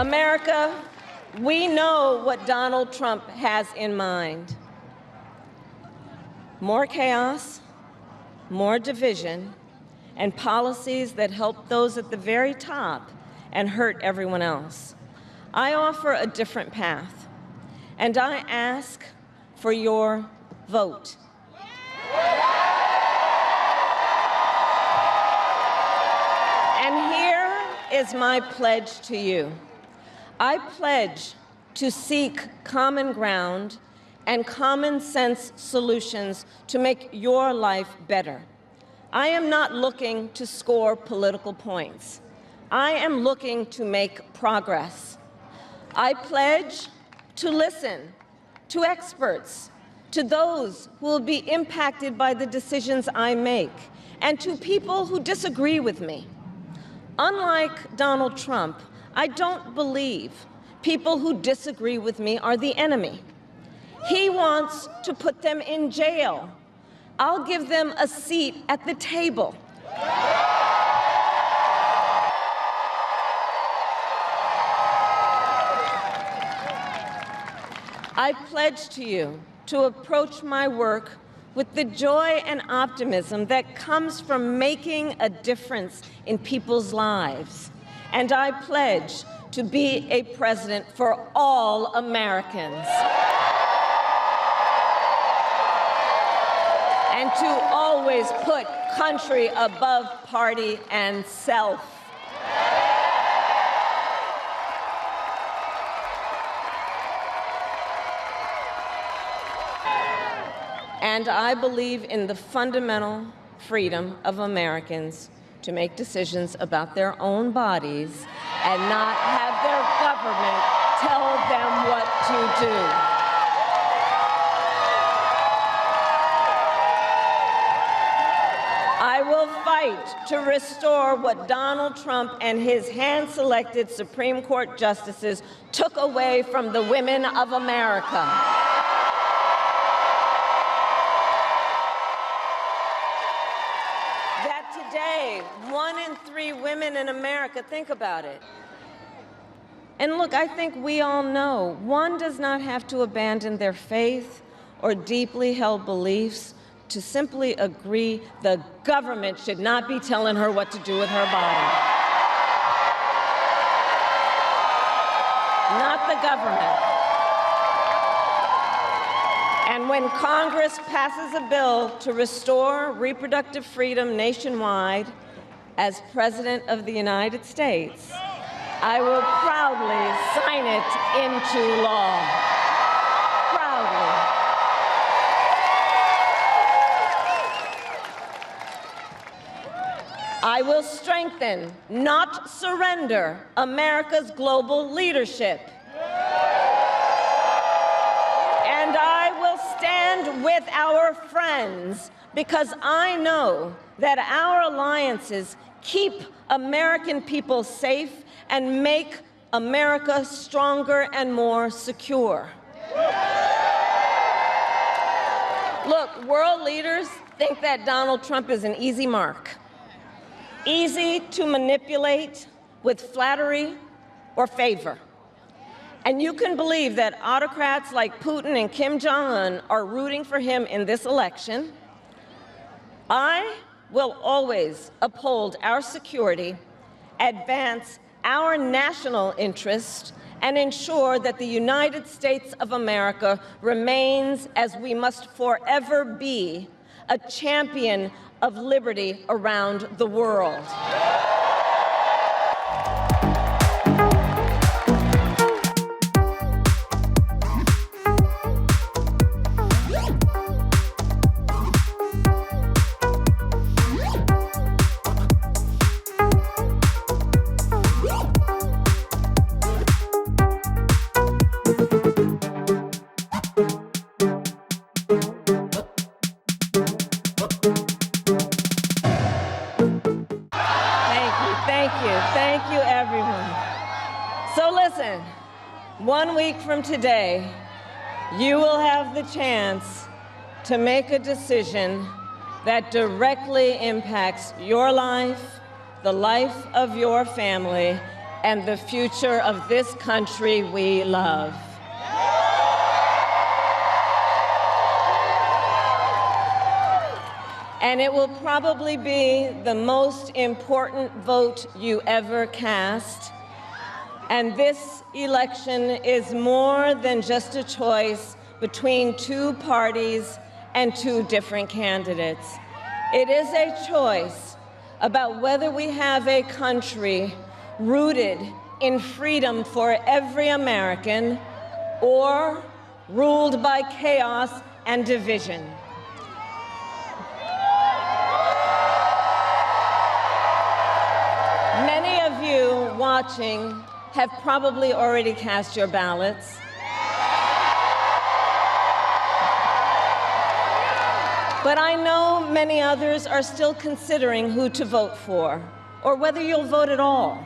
America, we know what Donald Trump has in mind. More chaos, more division, and policies that help those at the very top and hurt everyone else. I offer a different path, and I ask for your vote. And here is my pledge to you. I pledge to seek common ground and common sense solutions to make your life better. I am not looking to score political points. I am looking to make progress. I pledge to listen to experts, to those who will be impacted by the decisions I make, and to people who disagree with me. Unlike Donald Trump, I don't believe people who disagree with me are the enemy. He wants to put them in jail. I'll give them a seat at the table. I pledge to you to approach my work with the joy and optimism that comes from making a difference in people's lives. And I pledge to be a president for all Americans. And to always put country above party and self. And I believe in the fundamental freedom of Americans to make decisions about their own bodies and not have their government tell them what to do. I will fight to restore what Donald Trump and his hand-selected Supreme Court justices took away from the women of America. That today, 1 in 3 women in America, think about it. And look, I think we all know one does not have to abandon their faith or deeply held beliefs to simply agree the government should not be telling her what to do with her body. Not the government. And when Congress passes a bill to restore reproductive freedom nationwide, as President of the United States, I will proudly sign it into law. Proudly. I will strengthen, not surrender, America's global leadership. And I will stand with our friends because I know that our alliances keep American people safe and make America stronger and more secure. Look, world leaders think that Donald Trump is an easy mark. Easy to manipulate with flattery or favor. And you can believe that autocrats like Putin and Kim Jong-un are rooting for him in this election. I will always uphold our security, advance our national interest, and ensure that the United States of America remains, as we must forever be, a champion of liberty around the world. Thank you, everyone. So listen, 1 week from today, you will have the chance to make a decision that directly impacts your life, the life of your family, and the future of this country we love. And it will probably be the most important vote you ever cast. And this election is more than just a choice between two parties and two different candidates. It is a choice about whether we have a country rooted in freedom for every American or ruled by chaos and division. Many of you watching have probably already cast your ballots. But I know many others are still considering who to vote for, or whether you'll vote at all.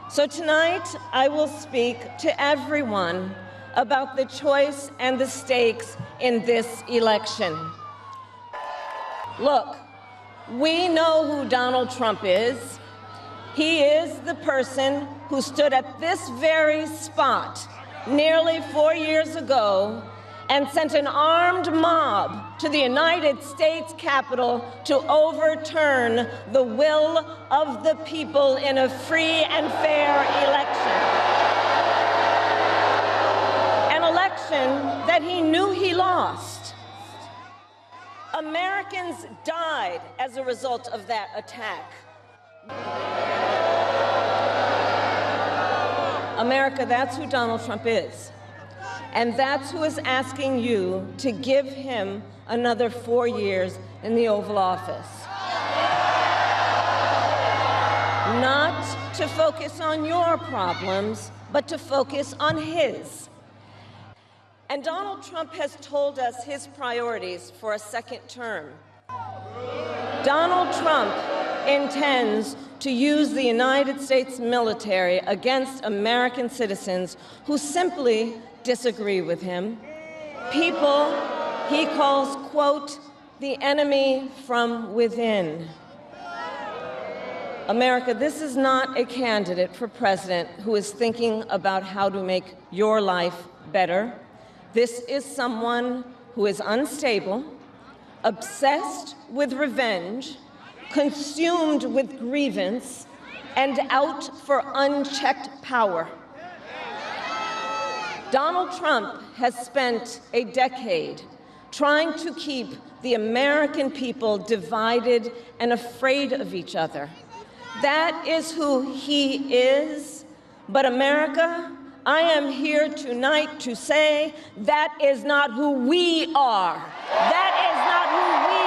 So tonight, I will speak to everyone about the choice and the stakes in this election. Look, we know who Donald Trump is. He is the person who stood at this very spot nearly 4 years ago and sent an armed mob to the United States Capitol to overturn the will of the people in a free and fair election. An election that he knew he lost. Americans died as a result of that attack. America, that's who Donald Trump is. And that's who is asking you to give him another 4 years in the Oval Office. Not to focus on your problems, but to focus on his. And Donald Trump has told us his priorities for a second term. Donald Trump intends to use the United States military against American citizens who simply disagree with him. People he calls, quote, the enemy from within. America, this is not a candidate for president who is thinking about how to make your life better. This is someone who is unstable, obsessed with revenge, consumed with grievance, and out for unchecked power. Donald Trump has spent a decade trying to keep the American people divided and afraid of each other. That is who he is. But America, I am here tonight to say that is not who we are. That is not who we